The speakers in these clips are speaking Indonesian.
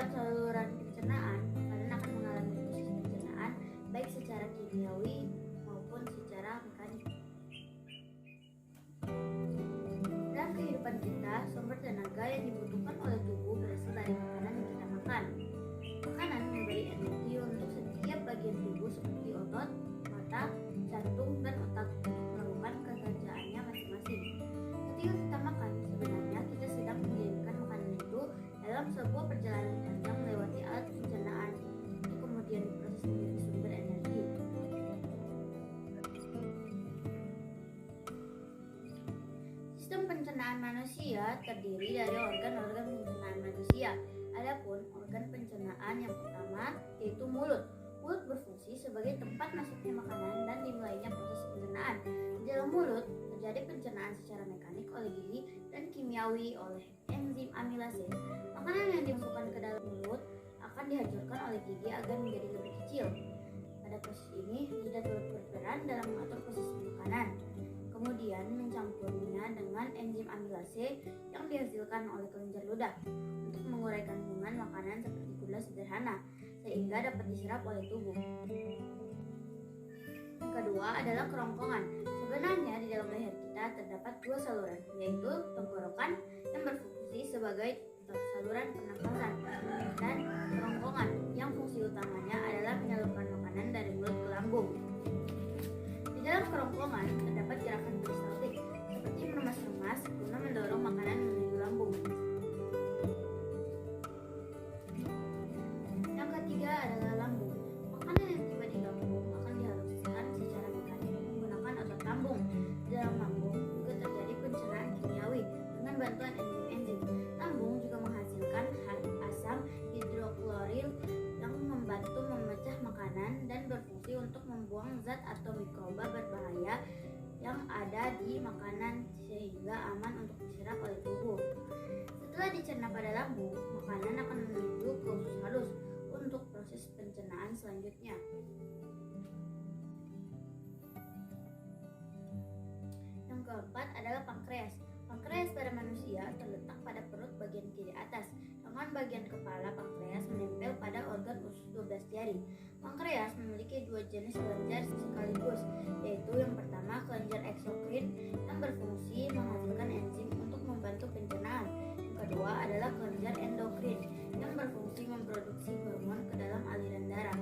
lewat saluran pencernaan, makanan akan mengalami proses pencernaan baik secara kimiawi maupun secara mekanik. Dalam kehidupan kita, sumber tenaga yang dibutuhkan oleh tubuh berasal dari makanan yang kita makan. Makanan memberi energi untuk setiap bagian tubuh seperti otot, mata, jantung, dan otak untuk melakukan pekerjaannya masing-masing. Ketika kita makan, sebenarnya kita sedang mengirimkan makanan itu dalam sebuah perjalanan panjang melewati alat pencernaan untuk kemudian diproses menjadi sumber energi. Sistem pencernaan manusia terdiri dari organ-organ pencernaan manusia. Adapun organ pencernaan yang pertama yaitu mulut. Mulut berfungsi sebagai tempat masuknya makanan dan dimulainya proses pencernaan. Di dalam mulut terjadi pencernaan secara mekanik oleh gigi dan kimiawi oleh enzim amilase. Makanan yang dimasukkan ke dalam mulut akan dihancurkan oleh gigi agar menjadi lebih kecil. Pada proses ini, lidah turut berperan dalam mengatur proses makanan, kemudian mencampurnya dengan enzim amilase yang dihasilkan oleh kelenjar ludah untuk mengurai kandungan makanan seperti gula sederhana sehingga dapat diserap oleh tubuh. Yang kedua adalah kerongkongan. Sebenarnya di dalam leher kita terdapat dua saluran, yaitu tenggorokan yang berfungsi sebagai saluran pernafasan dan kerongkongan yang fungsi utamanya adalah menyalurkan makanan dari mulut ke lambung. Di dalam kerongkongan terdapat gerakan peristaltik seperti meremas-remas guna mendorong makanan menuju lambung. Yang ketiga adalah lambung. Makanan yang tiba di lambung akan dihaluskan secara mekanik menggunakan otot lambung. Di dalam lambung juga terjadi pencernaan kimiawi dengan bantuan enzim-enzim. Lambung juga menghasilkan asam hidrokloril yang membantu memecah makanan dan berfungsi untuk membuang zat atau mikroba berbahaya yang ada di makanan sehingga aman untuk diserap oleh tubuh. Setelah dicerna pada lambung, makanan akan menuju ke usus halus untuk proses pencernaan selanjutnya. Yang keempat adalah pankreas. Pankreas pada manusia terletak pada perut bagian kiri atas, dengan bagian kepala pankreas menempel pada organ usus 12 jari. Pankreas memiliki dua jenis kelenjar sekaligus, yaitu yang pertama kelenjar eksokrin yang berfungsi menghasilkan enzim untuk membantu pencernaan. Yang kedua adalah kelenjar endokrin yang berfungsi memproduksi hormon ke dalam aliran darah.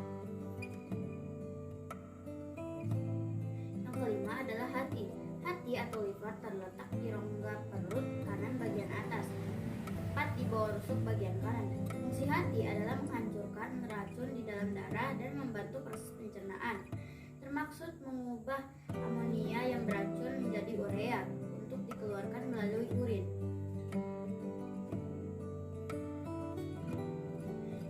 Yang kelima adalah hati. Hati atau liver terletak di rongga perut kanan bagian atas, tepat di bawah rusuk bagian kanan. Fungsi hati adalah menghancurkan racun di dalam darah dan membantu proses pencernaan, termaksud mengubah amonia yang beracun menjadi urea untuk dikeluarkan melalui urin.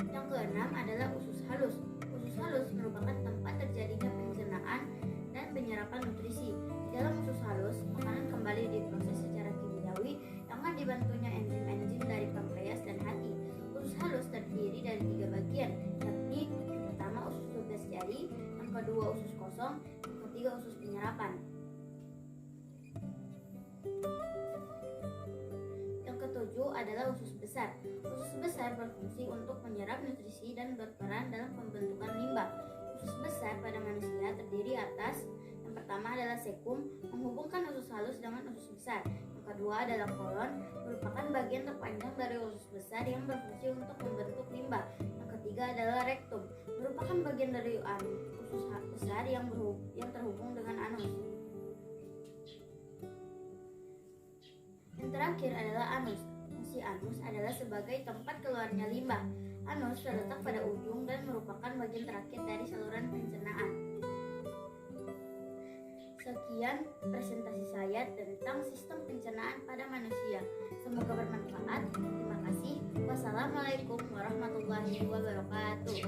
Yang keenam adalah usus halus. Usus halus merupakan tempat terjadinya pencernaan dan penyerapan nutrisi. Di dalam usus halus, makanan kembali diproses secara kimiawi dengan dibantunya enzim-enzim dari pankreas dan hati. Usus halus terdiri dari 3 bagian, yakni yang pertama usus 12 jari, yang kedua usus kosong, yang ketiga usus penyerapan. Yang ketujuh adalah usus besar. Usus besar berfungsi untuk menyerap nutrisi dan berperan dalam pembentukan limbah. Usus besar pada manusia terdiri atas yang pertama adalah sekum, menghubungkan usus halus dengan usus besar. Yang kedua adalah kolon, merupakan bagian terpanjang dari usus besar yang berfungsi untuk membentuk limbah. Yang ketiga adalah rektum, merupakan bagian dari usus besar yang terhubung dengan anus. Yang terakhir adalah anus. Fungsi anus adalah sebagai tempat keluarnya limbah. Anus terletak pada ujung dan merupakan bagian terakhir dari saluran pencernaan. Sekian presentasi saya tentang sistem pencernaan pada manusia. Semoga bermanfaat. Terima kasih. Wassalamualaikum warahmatullahi wabarakatuh.